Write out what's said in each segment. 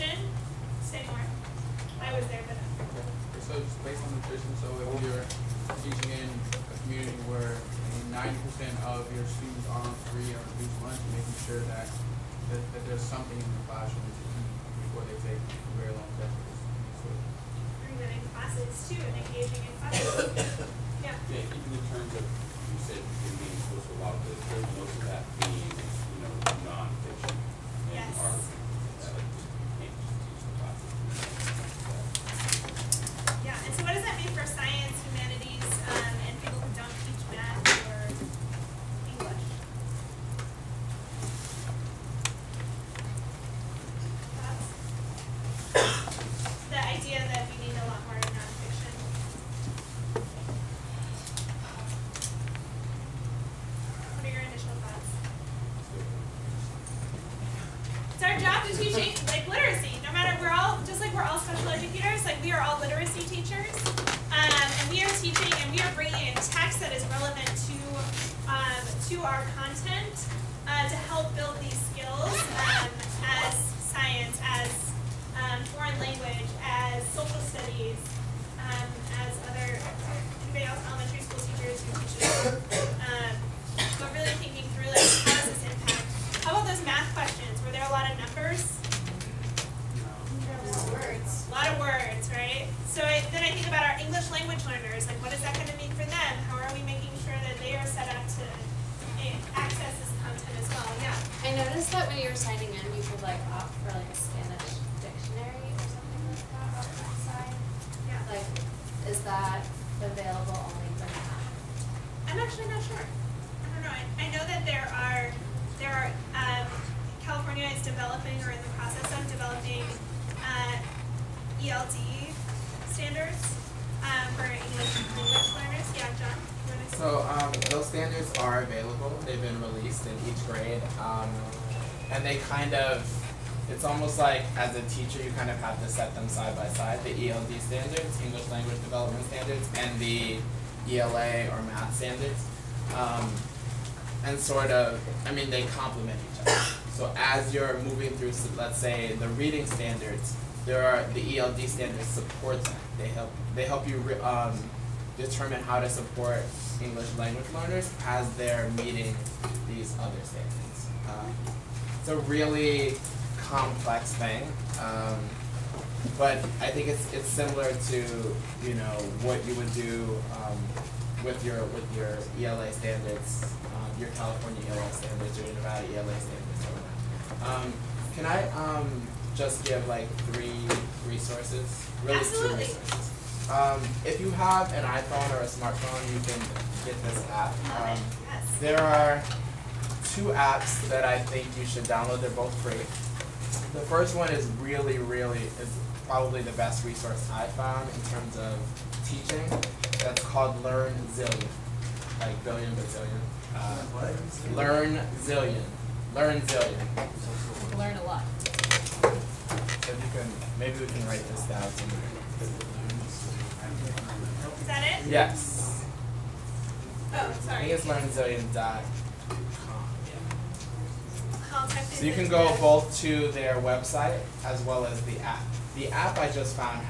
nutrition? Say more. I was there, but so just based on nutrition, so if you're teaching in a community where 90% of your students are on free or reduced lunch, making sure that there's something in the classroom to eat before they take very long tests. in classes too and engaging in classes. Yeah. Yeah, even in terms of, you said you're being exposed to a lot of this, there's most of that being, non-fiction. Yes. Art, can't just teach the classes. Yeah, and so what does that mean for science, humanities, and people who don't teach math or English? Thoughts? The idea that we need a lot more nonfiction. What are your initial thoughts? It's our job to teach literacy. No matter, we're all special educators. We are all literacy teachers, and we are teaching and we are bringing in text that is relevant to our content to help build these skills as science, as foreign language, as social studies, as anybody else, elementary school teachers who teach but really thinking through how does this impact? How about those math questions? Were there a lot of numbers? Words. A lot of words, right? So then I think about our English language learners. What is that going to mean for them? How are we making sure that they are set up to access this content as well? Yeah. I noticed that when you were signing in, you could opt for a Spanish dictionary or something like that on that side. Yeah. Is that available only for math? I'm actually not sure. I don't know. I know that there are California is developing or in the process of developing ELD standards for English language learners. Yeah, John. So those standards are available. They've been released in each grade, and they it's almost like as a teacher you kind of have to set them side by side, the ELD standards, English language development standards, and the ELA or math standards, and they complement each other. So as you're moving through, let's say, the reading standards, the ELD standards support that. They help you determine how to support English language learners as they're meeting these other standards. It's a really complex thing, but I think it's similar to what you would do with your ELA standards, your California ELA standards, your Nevada ELA standards. Can I just give 3 resources? Really, Absolutely. 2 resources. If you have an iPhone or a smartphone, you can get this app. Yes. There are 2 apps that I think you should download. They're both free. The first one is is probably the best resource I found in terms of teaching. That's called Learn Zillion, like billion but zillion. Learn Zillion. Learn Zillion. Learn a lot. Maybe we can write this down somewhere. Is that it? Yes. Oh, I sorry. think it's learnzillion.com. I'll type So you this can in go there. both to their website as well as the app. The app I just found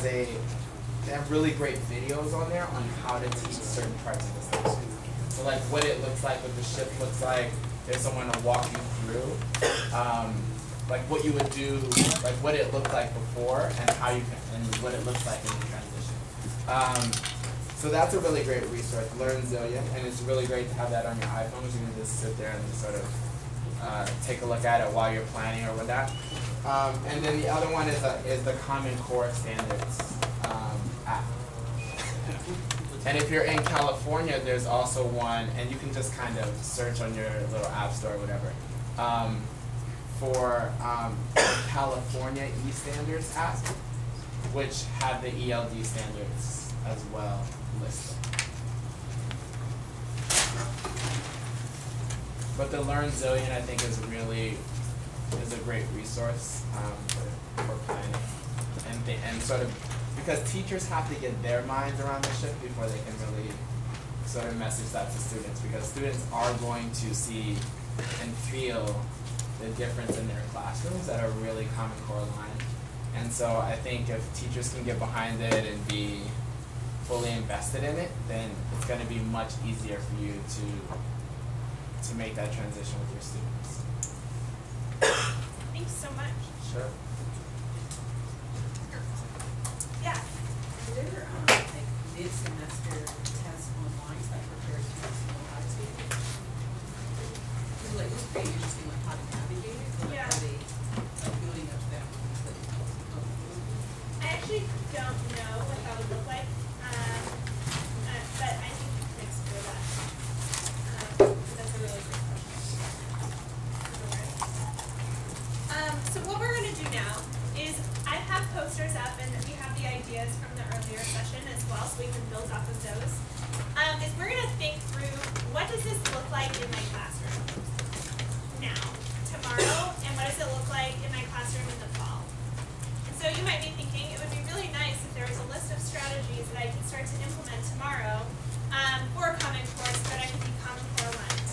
they have really great videos on there on how to teach certain parts of the stuff. So what it looks like, what the shift looks like. There's someone to walk you through, what you would do, what it looked like before, and how you can, and what it looks like in the transition. So that's a really great resource, Learn Zillion, and it's really great to have that on your iPhone. You can just sit there and just sort of take a look at it while you're planning or whatnot. And then the other one is the Common Core Standards app. And if you're in California, there's also one, and you can just kind of search on your little app store or whatever, for California E-Standards app, which have the ELD standards as well listed. But the Learn Zillion, I think, is a great resource for planning and sort of, because teachers have to get their minds around the shift before they can really sort of message that to students, because students are going to see and feel the difference in their classrooms at a really Common Core line. And so I think if teachers can get behind it and be fully invested in it, then it's going to be much easier for you to make that transition with your students. Thanks so much. Sure. Yeah. Are there like mid-semester tests online that prepare students for high school? Because like it's pretty interesting like how to navigate it. Or Yeah. are they like building up that I actually don't know what that would look like, but I think you can explore that. That's a really good question. So what we're going to do now is I have posters up, and we have the ideas from the earlier session as well, so we can build off of those. Is we're going to think through, what does this look like in my classroom now, tomorrow, and what does it look like in my classroom in the fall? And so you might be thinking it would be really nice if there was a list of strategies that I could start to implement tomorrow for Common Core so that I could be Common Core aligned.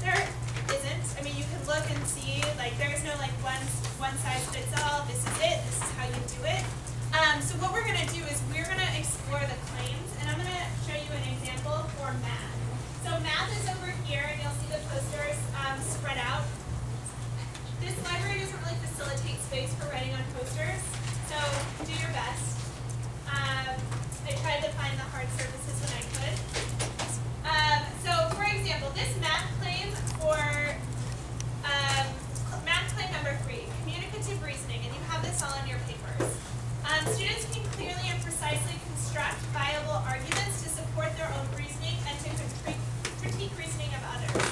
There isn't. I mean, you can look and see, like, there's no like one size fits all, this is it, this is how you do it. So what we're going to do is we're going to explore the claims, and I'm going to show you an example for math. So math is over here, and you'll see the posters spread out. This library doesn't really facilitate space for writing on posters, so do your best. I tried to find the hard surfaces when I could. So for example, this math claim for math claim number 3, communicative reasoning, and you have this all in your papers. Students can clearly and precisely construct viable arguments to support their own reasoning and to critique reasoning of others.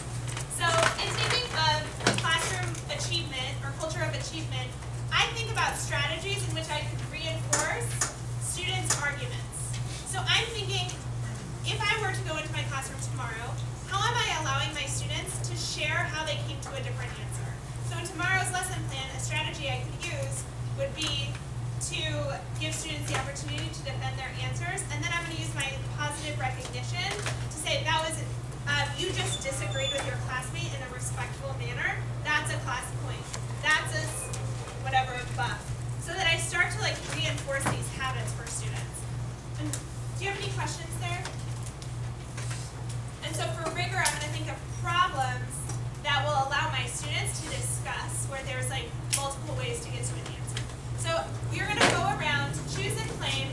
So in thinking of classroom achievement or culture of achievement, I think about strategies in which I could reinforce students' arguments. So I'm thinking, if I were to go into my classroom tomorrow, how am I allowing my students to share how they came to a different answer? So in tomorrow's lesson plan, a strategy I could use would be to give students the opportunity to defend their answers, and then I'm going to use my positive recognition to say, that was you just disagreed with your classmate in a respectful manner. That's a class point. That's a whatever buff. So that I start to like reinforce these habits for students. And do you have any questions there? And so for rigor, I'm going to think of problems that will allow my students to discuss where there's like multiple ways to get to an answer. So you're going to go around, choose a claim,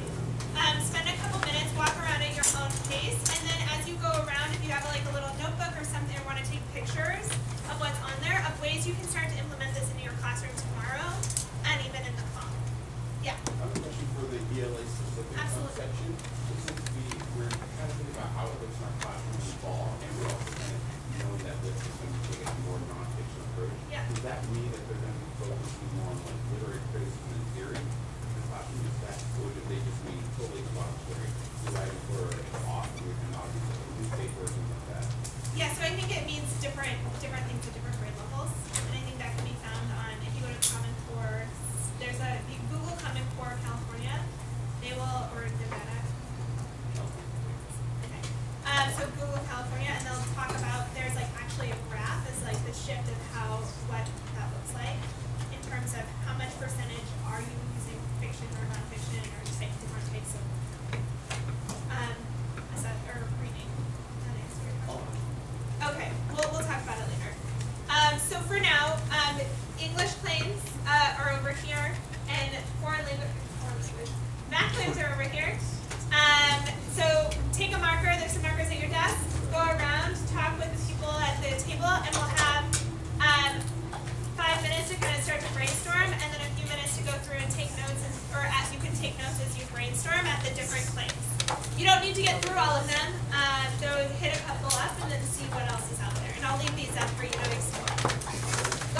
spend a couple minutes, walk around at your own pace, and then as you go around, if you have like a little notebook or something, or want to take pictures of what's on there, of ways you can start to implement this into your classroom tomorrow, and even in the fall. Yeah? I have a question for the ELA specific section. Since we're trying to think about how it looks in our classroom in the fall, and we're also kind of knowing that this is going to take a more non-fiction approach, Yeah. does that mean that they're going to be focusing more on like literary criticism and theory in the classroom? Is that, or do they just mean totally expository, writing for an author and audience, like a newspaper or something like that? Yeah, so I think it means different things at different grade levels, and I think that can be found on, if you go to Common Core, there's you Google Common Core California, they will, or Nevada. Okay. So Google California, and they'll talk about, there's like actually a graph as like the shift of what that looks like in terms of how much percentage are you using fiction or nonfiction or different types of or reading. That answer your question? Okay, we'll talk about it later. So for now, English claims are over here, and foreign language, math claims are over here. So take a marker, there's some markers at your desk, go around, talk with the people at the table, and we'll have 5 minutes to kind of start to brainstorm, and then a few minutes to go through and take notes, or you can take notes as you brainstorm at the different claims. You don't need to get through all of them, so hit a couple up and then see what else is out there. And I'll leave these up for you to explore. Go